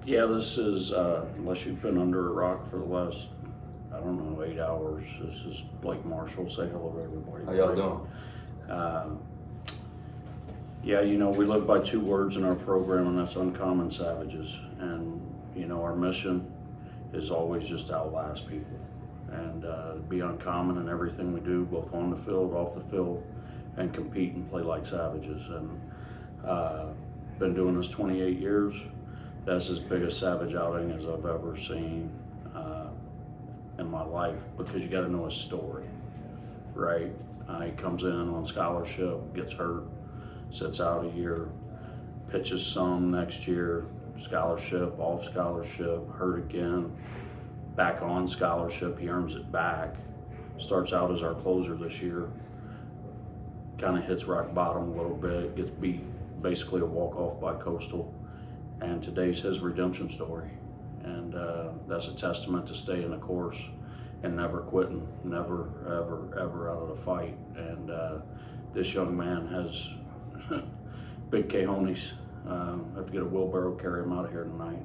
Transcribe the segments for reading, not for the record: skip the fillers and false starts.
Yeah, this is, unless you've been under a rock for the last, I don't know, 8 hours, this is Blake Marshall. Say hello to everybody. How y'all doing? Uh, yeah, we live by two words in our program, and that's uncommon savages. And, our mission is always just to outlast people and be uncommon in everything we do, both on the field, off the field, and compete and play like savages. And been doing this 28 years. That's as big a savage outing as I've ever seen in my life, because you got to know his story, right? He comes in on scholarship, gets hurt, sits out a year, pitches some next year, scholarship, off scholarship, hurt again, back on scholarship, he earns it back, starts out as our closer this year, kind of hits rock bottom a little bit, gets beat, basically a walk-off by Coastal, and today's his redemption story. And that's a testament to staying the course and never quitting, never, ever, ever out of the fight. And this young man has big cojones. I have to get a wheelbarrow, carry him out of here tonight.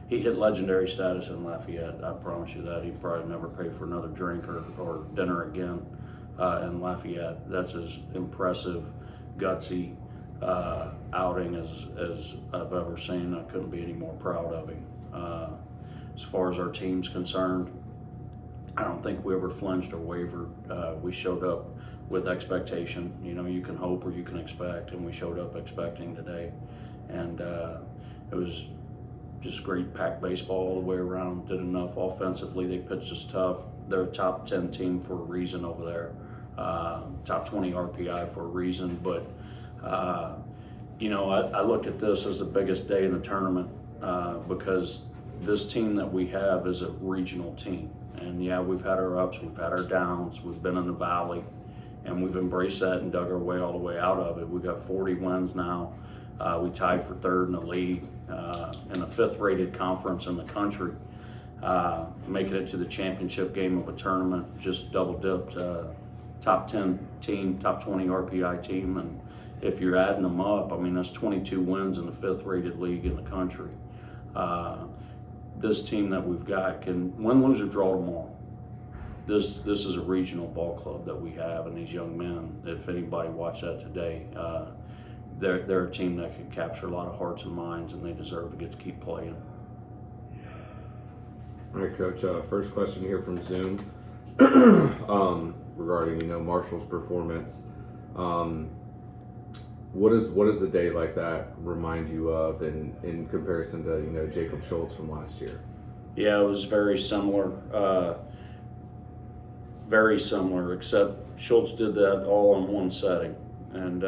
He hit legendary status in Lafayette, I promise you that. He'd probably never pay for another drink or dinner again in Lafayette. That's as impressive, gutsy outing as I've ever seen. I couldn't be any more proud of him. As far as our team's concerned, I don't think we ever flinched or wavered. We showed up with expectation. You can hope or you can expect, and we showed up expecting today. And it was just great packed baseball all the way around. Did enough offensively. They pitched us tough. They're a top 10 team for a reason over there. Top 20 RPI for a reason. But I look at this as the biggest day in the tournament because this team that we have is a regional team. And yeah, we've had our ups, we've had our downs, we've been in the valley, and we've embraced that and dug our way all the way out of it. We've got 40 wins now. We tied for third in the league, in the 5th rated conference in the country. Making it to the championship game of a tournament, just double dipped, top 10 team, top 20 RPI team. And if you're adding them up, that's 22 wins in the 5th rated league in the country. This team that we've got can win, lose, or draw tomorrow. This is a regional ball club that we have, and these young men, if anybody watched that today, they're a team that can capture a lot of hearts and minds, and they deserve to get to keep playing. All right, Coach. First question here from Zoom regarding Marshall's performance. What does a day like that remind you of in comparison to Jacob Schultz from last year? Yeah, it was very similar. Very similar, except Schultz did that all in one setting. And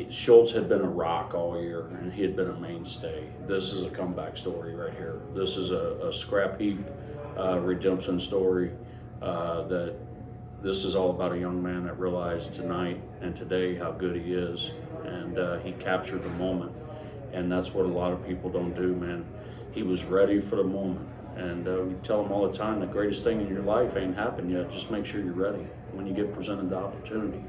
Schultz had been a rock all year, and he had been a mainstay. This is a comeback story right here. This is a scrap heap redemption story that this is all about a young man that realized tonight and today how good he is, and he captured the moment. And that's what a lot of people don't do, man. He was ready for the moment. And we tell him all the time, the greatest thing in your life ain't happened yet. Just make sure you're ready when you get presented the opportunity.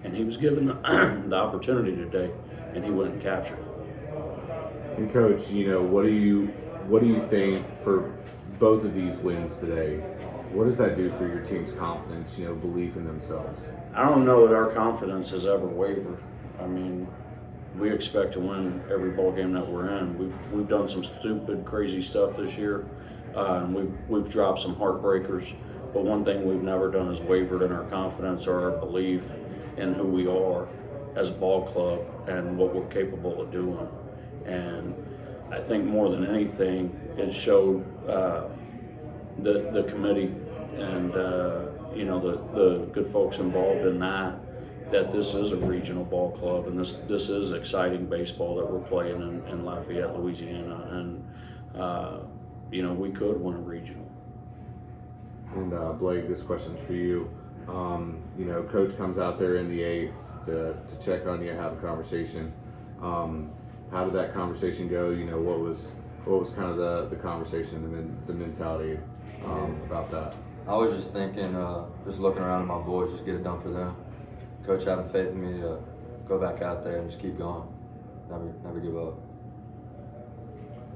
And he was given the opportunity today, and he went and captured it. And Coach, what do you think for both of these wins today? What does that do for your team's confidence? Belief in themselves. I don't know that our confidence has ever wavered. We expect to win every ball game that we're in. We've done some stupid, crazy stuff this year, and we've dropped some heartbreakers. But one thing we've never done is wavered in our confidence or our belief in who we are as a ball club and what we're capable of doing. And I think more than anything, it showed the committee and the good folks involved in that this is a regional ball club, and this is exciting baseball that we're playing in Lafayette, Louisiana, and we could win a regional. And Blake, this question's for you. Coach comes out there in the 8th to check on you, have a conversation. How did that conversation go? What was kind of the conversation, the mentality about that? I was just thinking, just looking around at my boys, just get it done for them. Coach having faith in me to go back out there and just keep going, never give up.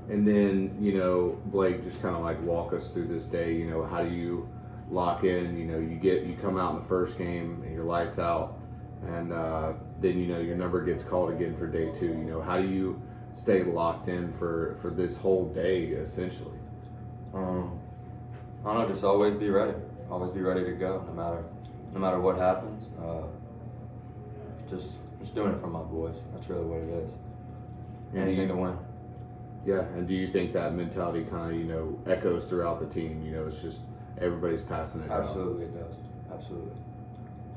And then, you know, Blake, just kind of like walk us through this day. You know, how do you lock in? You know, you come out in the first game and your lights out, and then, you know, your number gets called again for day 2. You know, how do you stay locked in for this whole day essentially? I don't know, just always be ready to go, no matter what happens. Just doing it for my boys. That's really what it is. Anything to win. Yeah, and do you think that mentality kind of, you know, echoes throughout the team? You know, it's just everybody's passing it down. Absolutely, it does. Absolutely.